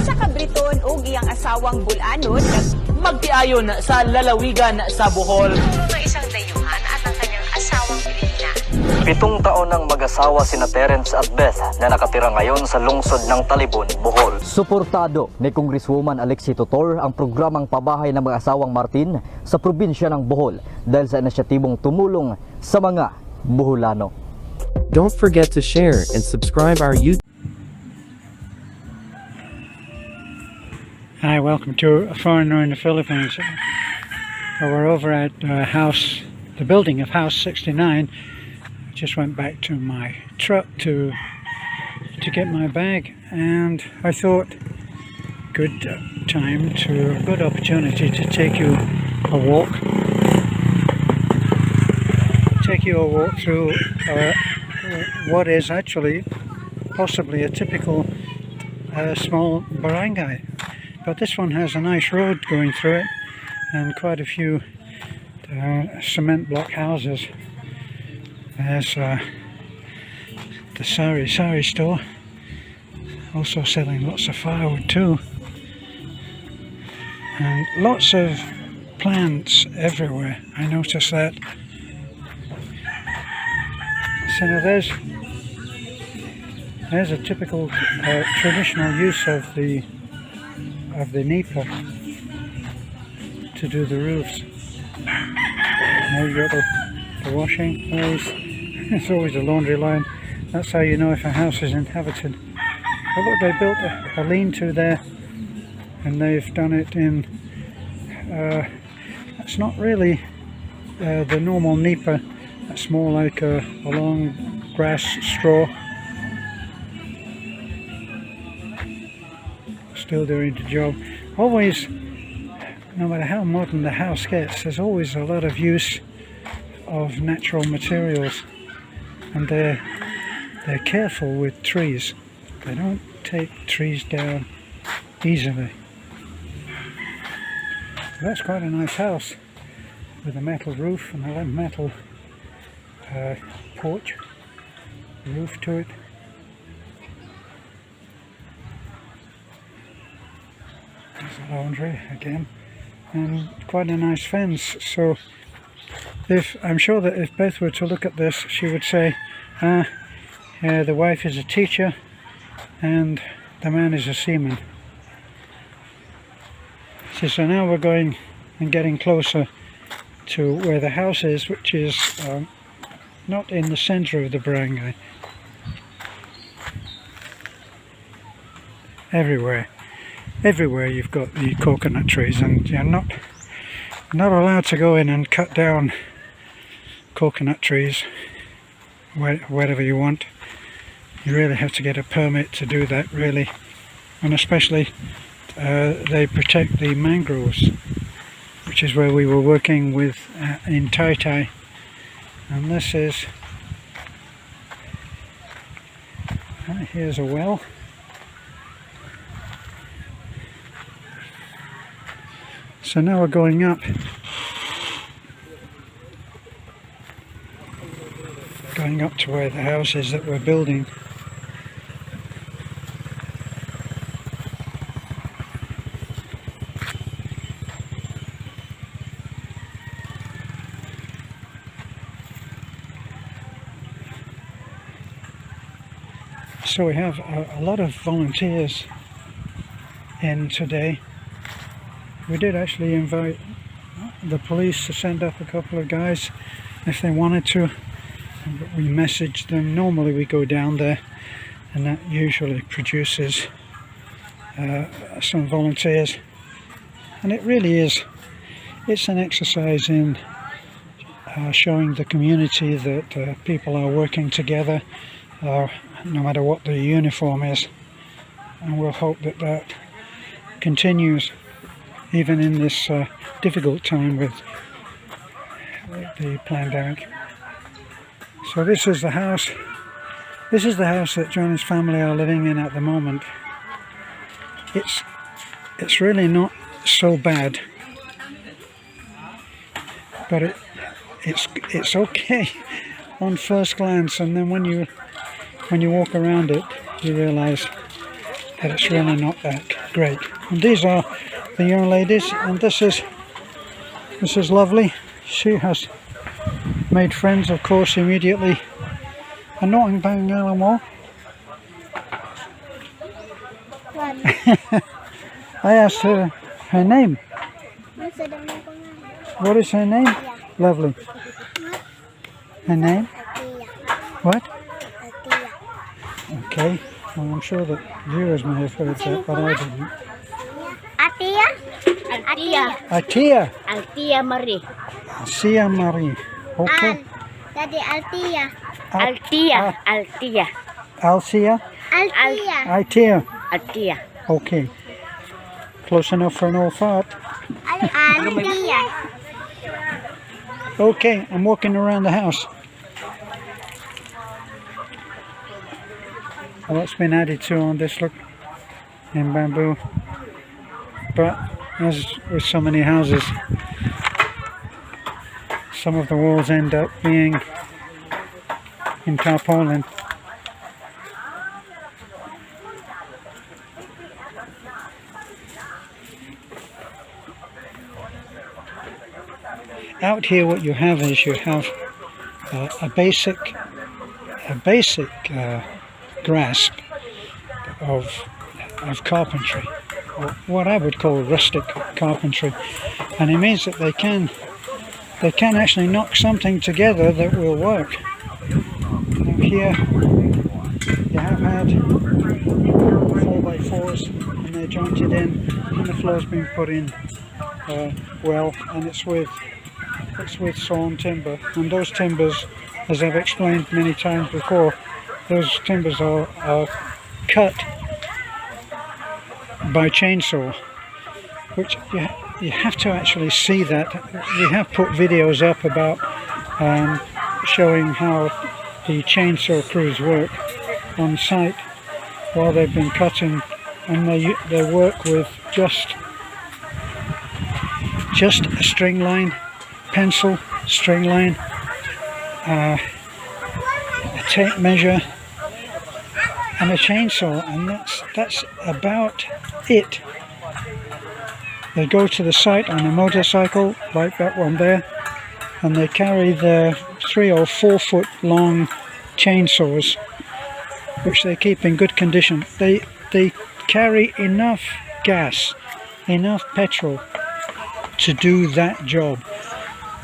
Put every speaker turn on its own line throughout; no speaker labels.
Sa Cabriton og iyang asawang Bulanon,
magtiayon sa lalawigan sa Bohol.
ng isang dayuhan at ang kanyang asawang Pilipina.
7 taon ng mag-asawa sina Terence at Beth na nakatira ngayon sa lungsod ng Talibon, Bohol. Suportado ni Congresswoman Alexi Totor ang programang pabahay ng mag-asawang Martin sa probinsya ng Bohol dahil sa inisyatibong tumulong sa mga Boholano.
Don't forget to share and subscribe our YouTube.
Hi, welcome to A Foreigner in the Philippines. We're over at the building of House 69. I just went back to my truck to get my bag, and I thought good opportunity to take you a walk. Through what is actually possibly a typical small barangay. But this one has a nice road going through it and quite a few cement block houses. There's the sari store, also selling lots of firewood too, and lots of plants everywhere. I noticed that. So now there's a typical traditional use of the NEPA to do the roofs. Now you got the washing. There's always a laundry line. That's how you know if a house is inhabited. But look, they built a lean-to there, and they've done it in. It's not really the normal NEPA. It's more like a long grass straw. Still doing the job. Always, no matter how modern the house gets, there's always a lot of use of natural materials, and they're careful with trees. They don't take trees down easily. So that's quite a nice house with a metal roof and a metal porch roof to it. There's a laundry again, and quite a nice fence. So I'm sure that if Beth were to look at this, she would say, the wife is a teacher and the man is a seaman. So now we're going and getting closer to where the house is, which is not in the center of the barangay. Everywhere you've got the coconut trees, and you're not allowed to go in and cut down coconut trees wherever you want. You really have to get a permit to do that, really, and especially they protect the mangroves, which is where we were working with in Tai. And this is, here's a well. So now we're going up. Going up to where the house is that we're building. So we have a lot of volunteers in today. We did actually invite the police to send up a couple of guys if they wanted to. But we messaged them. Normally we go down there, and that usually produces some volunteers. And it really is, it's an exercise in showing the community that people are working together, no matter what the uniform is. And we'll hope that that continues even in this difficult time with the pandemic. So this is the house. This is the house that Johnny's family are living in at the moment. It's really not so bad, but it's okay on first glance, and then when you walk around it, you realize that it's really not that great. And these are the young ladies, and this is lovely. She has made friends, of course, immediately. And not bang anymore. I asked her name. What is her name? Lovely. Her name? What? Okay. Well, I'm sure that viewers may have heard that, but I didn't. Atia.
Altia Marie.
Sia Marie. Okay.
Daddy Altia. Altia.
Alcia.
Altia.
Atia.
Altia.
Okay. Close enough for an old fart.
Altia.
Okay, I'm walking around the house. A lot's been added to on this, look, in bamboo. But as with so many houses, some of the walls end up being in tarpaulin. Out here, what you have is you have a basic grasp of carpentry, or what I would call rustic carpentry, and it means that they can actually knock something together that will work. Now here you have had 4x4s, and they're jointed in, and the floor's been put in well, and it's with sawn timber, and those timbers, as I've explained many times before, those timbers are cut by chainsaw, which you have to actually see that. We have put videos up about showing how the chainsaw crews work on site while they've been cutting, and they work with just a string line, pencil, string line, a tape measure, and a chainsaw, and that's about it. They go to the site on a motorcycle like that one there, and they carry their 3 or 4 foot long chainsaws, which they keep in good condition. They carry enough gas, enough petrol to do that job.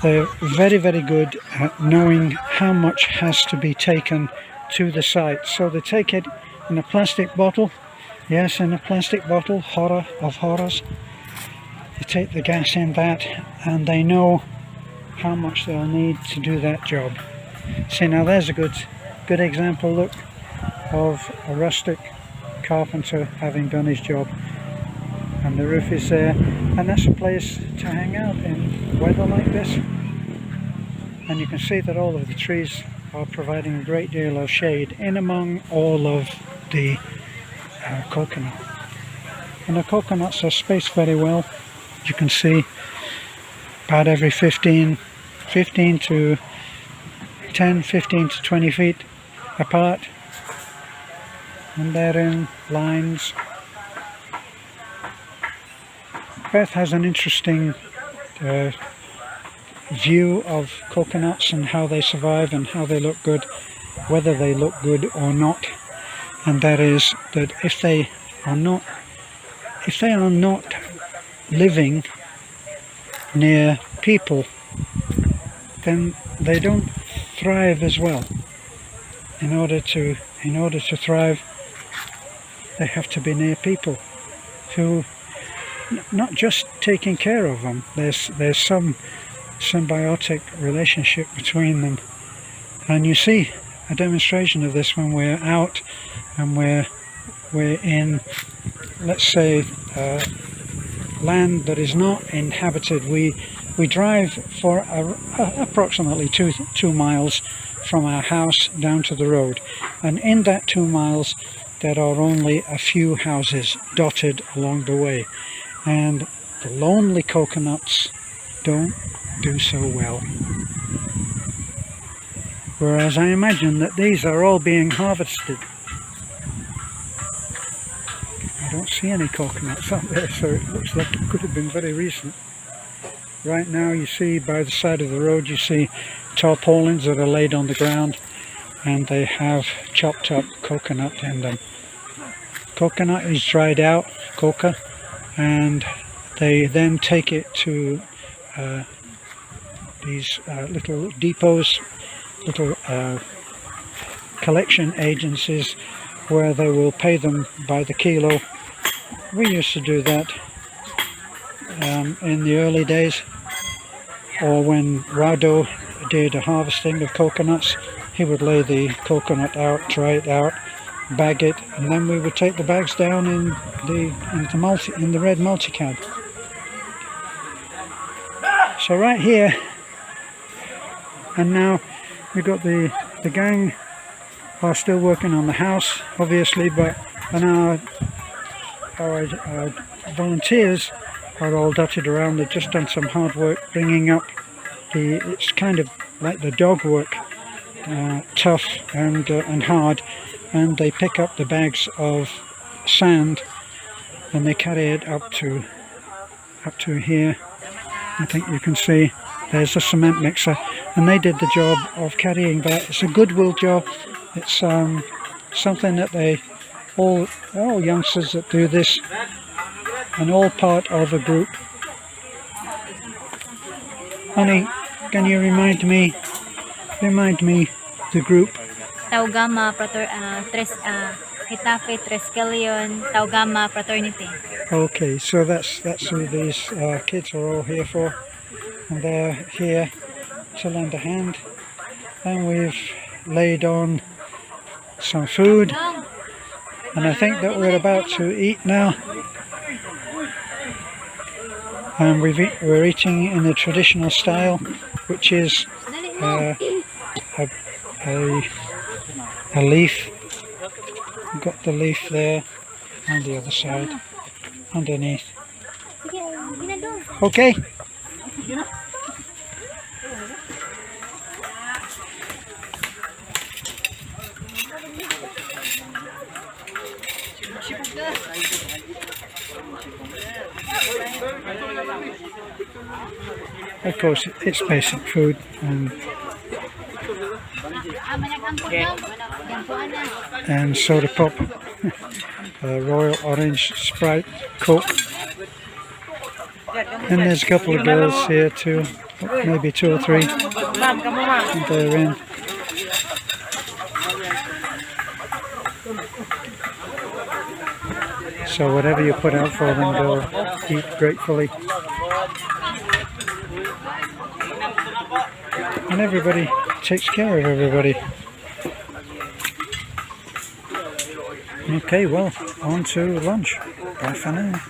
They're very, very good at knowing how much has to be taken to the site. So they take it in a plastic bottle. Yes, in a plastic bottle, horror of horrors. They take the gas in that, and they know how much they'll need to do that job. See, now there's a good example, look, of a rustic carpenter having done his job. And the roof is there, and that's a place to hang out in weather like this. And you can see that all of the trees are providing a great deal of shade in among all of the coconut. And the coconuts are spaced very well. You can see about every 15 to 10, 15 to 20 feet apart, and they're in lines. Beth has an interesting view of coconuts and how they survive and how they look good, whether they look good or not, and that is that if they are not living near people, then they don't thrive as well. In order to thrive, they have to be near people who not just taking care of them. There's some symbiotic relationship between them, and you see a demonstration of this when we're out and we're in, let's say, land that is not inhabited. We drive for approximately two miles from our house down to the road, and in that 2 miles there are only a few houses dotted along the way, and the lonely coconuts don't do so well. Whereas I imagine that these are all being harvested. I don't see any coconuts up there, so it looks like it could have been very recent. Right now you see by the side of the road, you see tarpaulins that are laid on the ground, and they have chopped up coconut in them. Coconut is dried out, coca, and they then take it to these little depots, little collection agencies, where they will pay them by the kilo. We used to do that in the early days, or when Rado did a harvesting of coconuts, he would lay the coconut out, dry it out, bag it, and then we would take the bags down in the red multicab. So right here, and now we've got the gang are still working on the house, obviously, but our volunteers are all dotted around. They've just done some hard work bringing up it's kind of like the dog work, tough and hard, and they pick up the bags of sand and they carry it up to here. I think you can see there's a cement mixer, and they did the job of carrying that. It's a goodwill job. It's something that all youngsters that do this, and all part of a group. Honey, can you remind me the group?
Taugama Hitafe Triskelion Taugama Fraternity.
Okay, so that's who these kids are all here for, and they're here to lend a hand. And we've laid on some food, and I think that we're about to eat now. And we're eating in a traditional style, which is a leaf. We've got the leaf there on the other side, underneath. Okay. Of course, it's basic food, and soda pop, Royal Orange, Sprite, Coke, and there's a couple of girls here too, maybe 2 or 3, and they're in. So whatever you put out for them, they'll eat gratefully. And everybody takes care of everybody. Okay, well, on to lunch. Bye for now.